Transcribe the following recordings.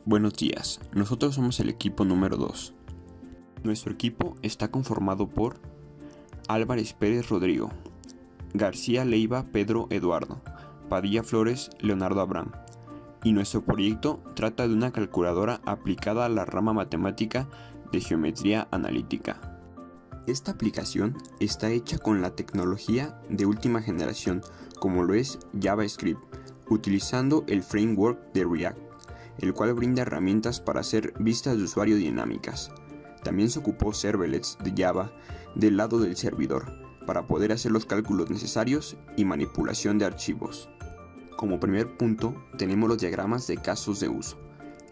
Buenos días, nosotros somos el equipo número 2. Nuestro equipo está conformado por Álvarez Pérez Rodrigo, García Leiva Pedro Eduardo, Padilla Flores Leonardo Abraham, y nuestro proyecto trata de una calculadora aplicada a la rama matemática de geometría analítica. Esta aplicación está hecha con la tecnología de última generación, como lo es JavaScript, utilizando el framework de React, el cual brinda herramientas para hacer vistas de usuario dinámicas. También se ocupó servlets de Java del lado del servidor, para poder hacer los cálculos necesarios y manipulación de archivos. Como primer punto, tenemos los diagramas de casos de uso.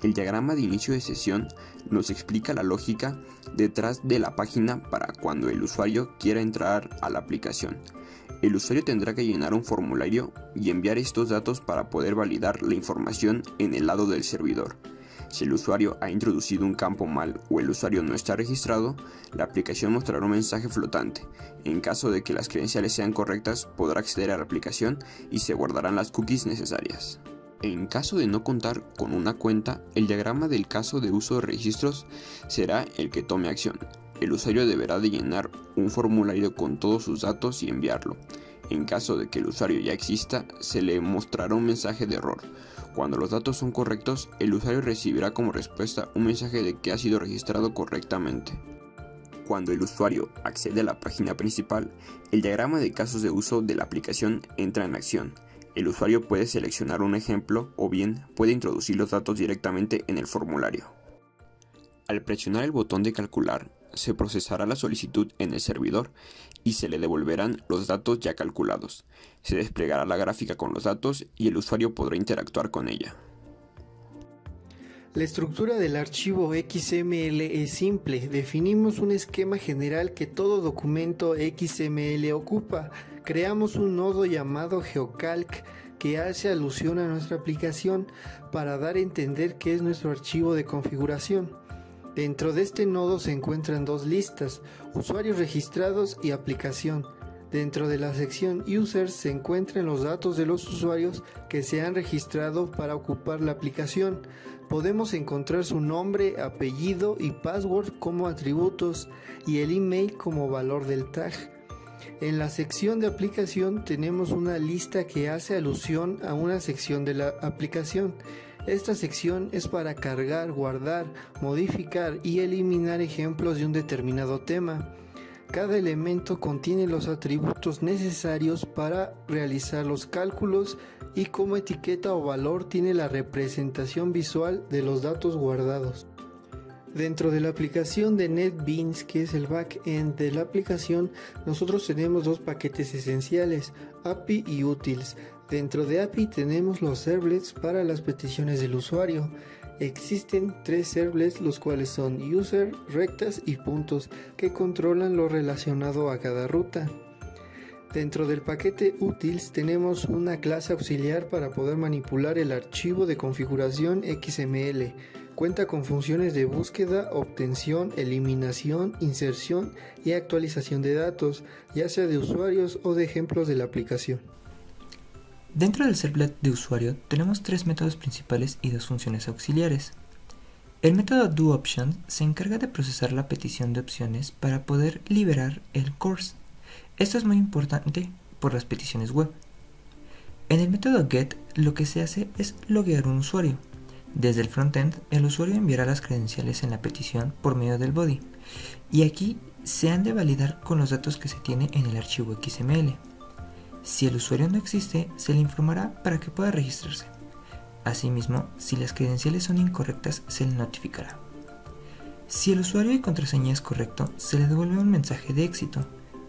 El diagrama de inicio de sesión nos explica la lógica detrás de la página para cuando el usuario quiera entrar a la aplicación. El usuario tendrá que llenar un formulario y enviar estos datos para poder validar la información en el lado del servidor. Si el usuario ha introducido un campo mal o el usuario no está registrado, la aplicación mostrará un mensaje flotante. En caso de que las credenciales sean correctas, podrá acceder a la aplicación y se guardarán las cookies necesarias. En caso de no contar con una cuenta, el diagrama del caso de uso de registros será el que tome acción. El usuario deberá de llenar un formulario con todos sus datos y enviarlo. En caso de que el usuario ya exista, se le mostrará un mensaje de error. Cuando los datos son correctos, el usuario recibirá como respuesta un mensaje de que ha sido registrado correctamente. Cuando el usuario accede a la página principal, el diagrama de casos de uso de la aplicación entra en acción. El usuario puede seleccionar un ejemplo o bien puede introducir los datos directamente en el formulario. Al presionar el botón de calcular, se procesará la solicitud en el servidor y se le devolverán los datos ya calculados. Se desplegará la gráfica con los datos y el usuario podrá interactuar con ella. La estructura del archivo XML es simple. Definimos un esquema general que todo documento XML ocupa. Creamos un nodo llamado GeoCalc que hace alusión a nuestra aplicación para dar a entender que es nuestro archivo de configuración. Dentro de este nodo se encuentran dos listas, usuarios registrados y aplicación. Dentro de la sección Users se encuentran los datos de los usuarios que se han registrado para ocupar la aplicación. Podemos encontrar su nombre, apellido y password como atributos y el email como valor del tag. En la sección de aplicación tenemos una lista que hace alusión a una sección de la aplicación. Esta sección es para cargar, guardar, modificar y eliminar ejemplos de un determinado tema. Cada elemento contiene los atributos necesarios para realizar los cálculos y como etiqueta o valor tiene la representación visual de los datos guardados. Dentro de la aplicación de NetBeans, que es el backend de la aplicación, nosotros tenemos dos paquetes esenciales, API y Utils. Dentro de API tenemos los servlets para las peticiones del usuario. Existen tres servlets, los cuales son user, rectas y puntos, que controlan lo relacionado a cada ruta. Dentro del paquete Utils tenemos una clase auxiliar para poder manipular el archivo de configuración XML. Cuenta con funciones de búsqueda, obtención, eliminación, inserción y actualización de datos, ya sea de usuarios o de ejemplos de la aplicación. Dentro del servlet de usuario tenemos tres métodos principales y dos funciones auxiliares. El método doOption se encarga de procesar la petición de opciones para poder liberar el course. Esto es muy importante por las peticiones web. En el método get lo que se hace es loguear un usuario. Desde el frontend, el usuario enviará las credenciales en la petición por medio del body, y aquí se han de validar con los datos que se tiene en el archivo XML. Si el usuario no existe, se le informará para que pueda registrarse. Asimismo, si las credenciales son incorrectas, se le notificará. Si el usuario y contraseña es correcto, se le devuelve un mensaje de éxito,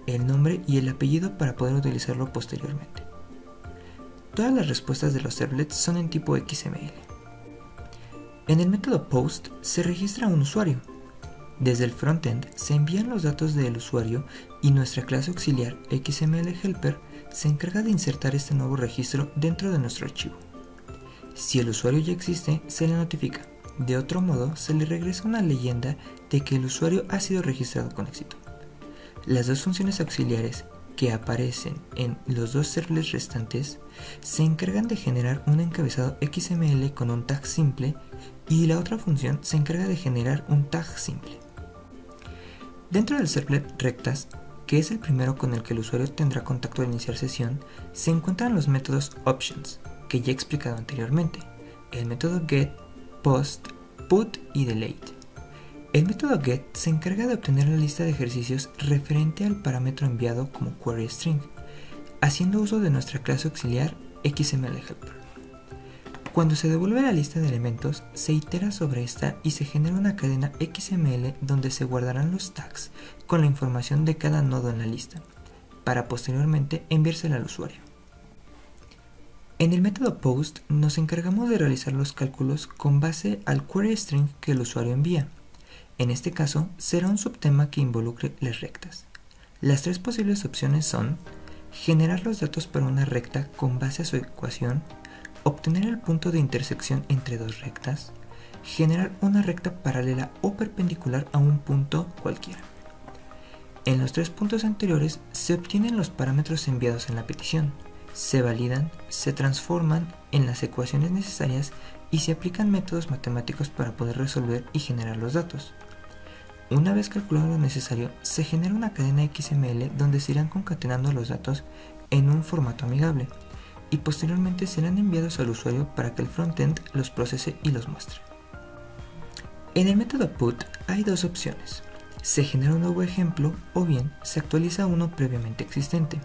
el nombre y el apellido para poder utilizarlo posteriormente. Todas las respuestas de los servlets son en tipo XML. En el método post se registra un usuario. Desde el frontend se envían los datos del usuario y nuestra clase auxiliar XML-helper se encarga de insertar este nuevo registro dentro de nuestro archivo. Si el usuario ya existe, se le notifica. De otro modo, se le regresa una leyenda de que el usuario ha sido registrado con éxito. Las dos funciones auxiliares que aparecen en los dos servlets restantes se encargan de generar un encabezado XML con un tag simple y la otra función se encarga de generar un tag simple. Dentro del servlet rectas, que es el primero con el que el usuario tendrá contacto al iniciar sesión, se encuentran los métodos options, que ya he explicado anteriormente, el método get, post, put y delete. El método get se encarga de obtener la lista de ejercicios referente al parámetro enviado como query string, haciendo uso de nuestra clase auxiliar XMLHelper. Cuando se devuelve la lista de elementos, se itera sobre esta y se genera una cadena XML donde se guardarán los tags con la información de cada nodo en la lista, para posteriormente enviársela al usuario. En el método post nos encargamos de realizar los cálculos con base al query string que el usuario envía. En este caso, será un subtema que involucre las rectas. Las tres posibles opciones son generar los datos para una recta con base a su ecuación, obtener el punto de intersección entre dos rectas, generar una recta paralela o perpendicular a un punto cualquiera. En los tres puntos anteriores se obtienen los parámetros enviados en la petición, se validan, se transforman en las ecuaciones necesarias y se aplican métodos matemáticos para poder resolver y generar los datos. Una vez calculado lo necesario, se genera una cadena XML donde se irán concatenando los datos en un formato amigable, y posteriormente serán enviados al usuario para que el frontend los procese y los muestre. En el método put hay dos opciones: se genera un nuevo ejemplo o bien se actualiza uno previamente existente.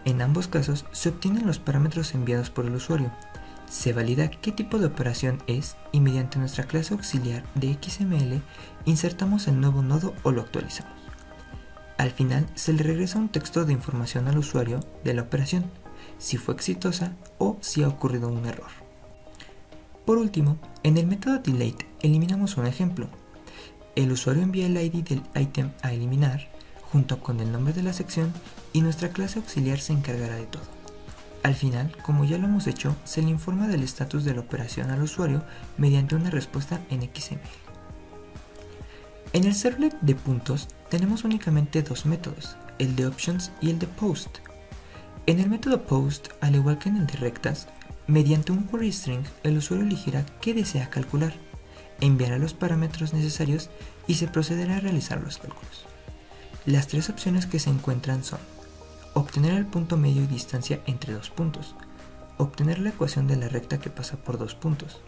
En ambos casos se obtienen los parámetros enviados por el usuario, se valida qué tipo de operación es y mediante nuestra clase auxiliar de XML insertamos el nuevo nodo o lo actualizamos. Al final se le regresa un texto de información al usuario de la operación, si fue exitosa o si ha ocurrido un error. Por último, en el método delete eliminamos un ejemplo. El usuario envía el ID del ítem a eliminar junto con el nombre de la sección y nuestra clase auxiliar se encargará de todo. Al final, como ya lo hemos hecho, se le informa del estatus de la operación al usuario mediante una respuesta en XML. En el servlet de puntos tenemos únicamente dos métodos, el de options y el de post. En el método post, al igual que en el de rectas, mediante un query string el usuario elegirá qué desea calcular, enviará los parámetros necesarios y se procederá a realizar los cálculos. Las tres opciones que se encuentran son obtener el punto medio y distancia entre dos puntos, obtener la ecuación de la recta que pasa por dos puntos,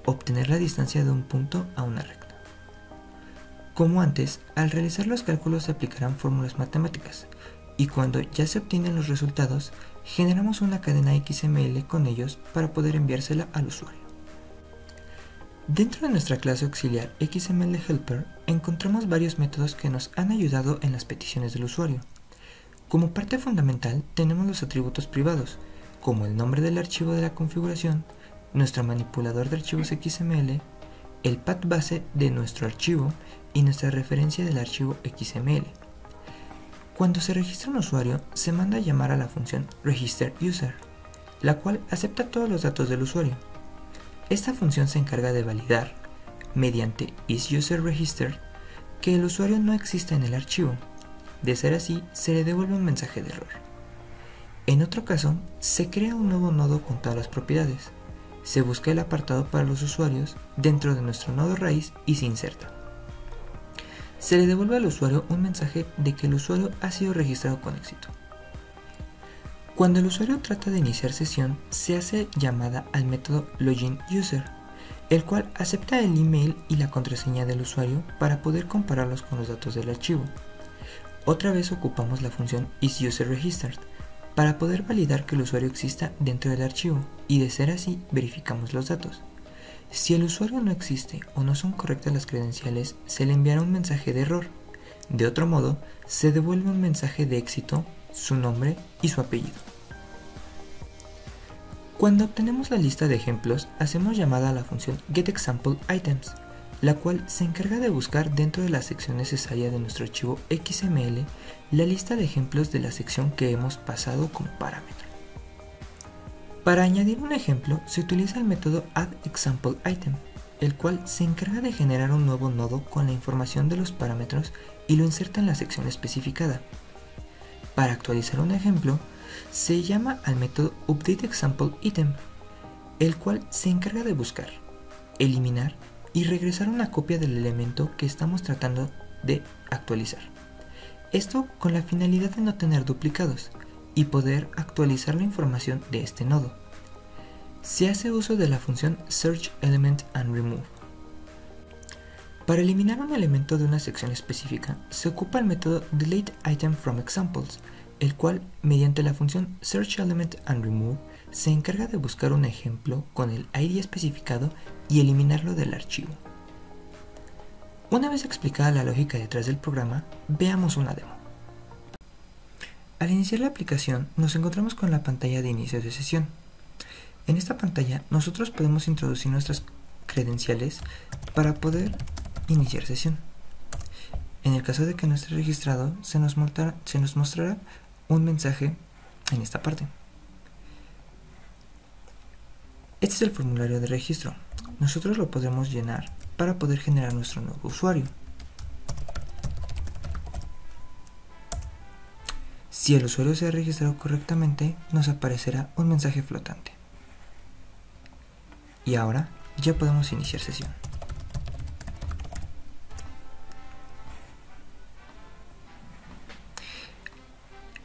obtener la distancia de un punto a una recta. Como antes, al realizar los cálculos se aplicarán fórmulas matemáticas, y cuando ya se obtienen los resultados, generamos una cadena XML con ellos para poder enviársela al usuario. Dentro de nuestra clase auxiliar XMLHelper encontramos varios métodos que nos han ayudado en las peticiones del usuario. Como parte fundamental tenemos los atributos privados, como el nombre del archivo de la configuración, nuestro manipulador de archivos XML, el path base de nuestro archivo y nuestra referencia del archivo XML. Cuando se registra un usuario, se manda a llamar a la función registerUser, la cual acepta todos los datos del usuario. Esta función se encarga de validar, mediante isUserRegistered, que el usuario no exista en el archivo. De ser así, se le devuelve un mensaje de error. En otro caso, se crea un nuevo nodo con todas las propiedades. Se busca el apartado para los usuarios dentro de nuestro nodo raíz y se inserta. Se le devuelve al usuario un mensaje de que el usuario ha sido registrado con éxito. Cuando el usuario trata de iniciar sesión, se hace llamada al método loginuser, el cual acepta el email y la contraseña del usuario para poder compararlos con los datos del archivo. Otra vez ocupamos la función isUserRegistered para poder validar que el usuario exista dentro del archivo y de ser así verificamos los datos. Si el usuario no existe o no son correctas las credenciales, se le enviará un mensaje de error. De otro modo, se devuelve un mensaje de éxito, su nombre y su apellido. Cuando obtenemos la lista de ejemplos, hacemos llamada a la función getExampleItems, la cual se encarga de buscar dentro de la sección necesaria de nuestro archivo XML la lista de ejemplos de la sección que hemos pasado como parámetro. Para añadir un ejemplo, se utiliza el método addExampleItem, el cual se encarga de generar un nuevo nodo con la información de los parámetros y lo inserta en la sección especificada. Para actualizar un ejemplo, se llama al método updateExampleItem, el cual se encarga de buscar eliminar y regresar una copia del elemento que estamos tratando de actualizar. Esto con la finalidad de no tener duplicados y poder actualizar la información de este nodo. Se hace uso de la función searchElementAndRemove. Para eliminar un elemento de una sección específica, se ocupa el método deleteItemFromExamples, el cual, mediante la función searchElementAndRemove, se encarga de buscar un ejemplo con el ID especificado y eliminarlo del archivo. Una vez explicada la lógica detrás del programa, veamos una demo. Al iniciar la aplicación, nos encontramos con la pantalla de inicio de sesión. En esta pantalla, nosotros podemos introducir nuestras credenciales para poder iniciar sesión. En el caso de que no esté registrado, se nos mostrará un mensaje en esta parte. Este es el formulario de registro. Nosotros lo podremos llenar para poder generar nuestro nuevo usuario. Si el usuario se ha registrado correctamente, nos aparecerá un mensaje flotante. Y ahora ya podemos iniciar sesión.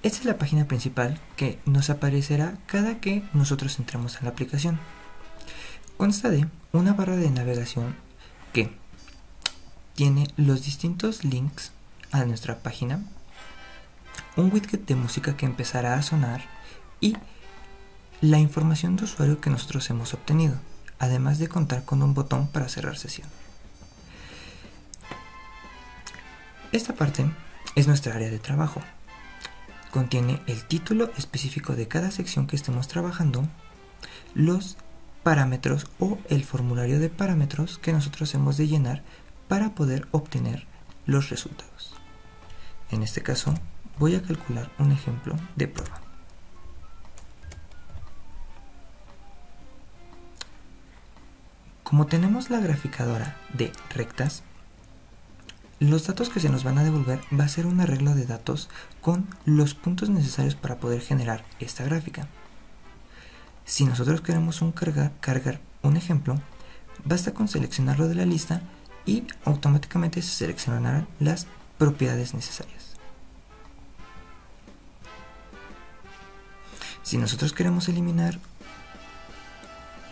Esta es la página principal que nos aparecerá cada que nosotros entremos a la aplicación. Consta de una barra de navegación que tiene los distintos links a nuestra página, un widget de música que empezará a sonar y la información de usuario que nosotros hemos obtenido, además de contar con un botón para cerrar sesión. Esta parte es nuestra área de trabajo. Contiene el título específico de cada sección que estemos trabajando, los parámetros o el formulario de parámetros que nosotros hemos de llenar para poder obtener los resultados. En este caso, voy a calcular un ejemplo de prueba. Como tenemos la graficadora de rectas, los datos que se nos van a devolver va a ser un arreglo de datos con los puntos necesarios para poder generar esta gráfica. Si nosotros queremos cargar un ejemplo, basta con seleccionarlo de la lista y automáticamente se seleccionarán las propiedades necesarias. Si nosotros queremos eliminar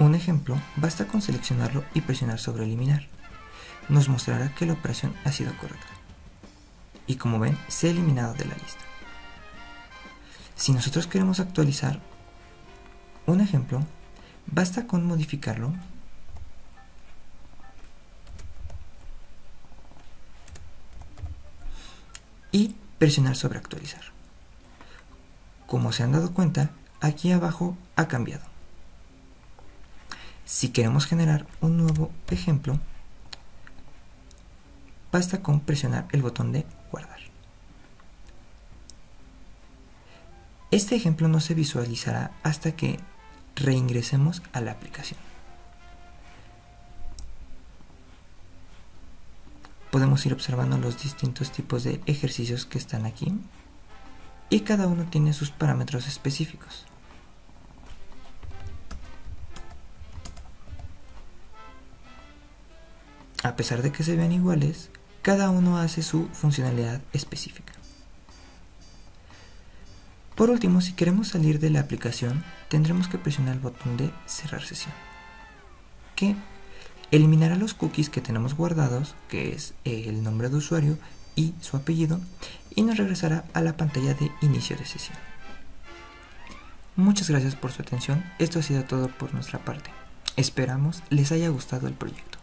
un ejemplo, basta con seleccionarlo y presionar sobre eliminar. Nos mostrará que la operación ha sido correcta. Y como ven, se ha eliminado de la lista. Si nosotros queremos actualizar un ejemplo, basta con modificarlo y presionar sobre actualizar. Como se han dado cuenta, aquí abajo ha cambiado. Si queremos generar un nuevo ejemplo, basta con presionar el botón de guardar. Este ejemplo no se visualizará hasta que reingresemos a la aplicación. Podemos ir observando los distintos tipos de ejercicios que están aquí y cada uno tiene sus parámetros específicos. A pesar de que se vean iguales, cada uno hace su funcionalidad específica. Por último, si queremos salir de la aplicación, tendremos que presionar el botón de cerrar sesión, que eliminará los cookies que tenemos guardados, que es el nombre de usuario y su apellido, y nos regresará a la pantalla de inicio de sesión. Muchas gracias por su atención. Esto ha sido todo por nuestra parte. Esperamos les haya gustado el proyecto.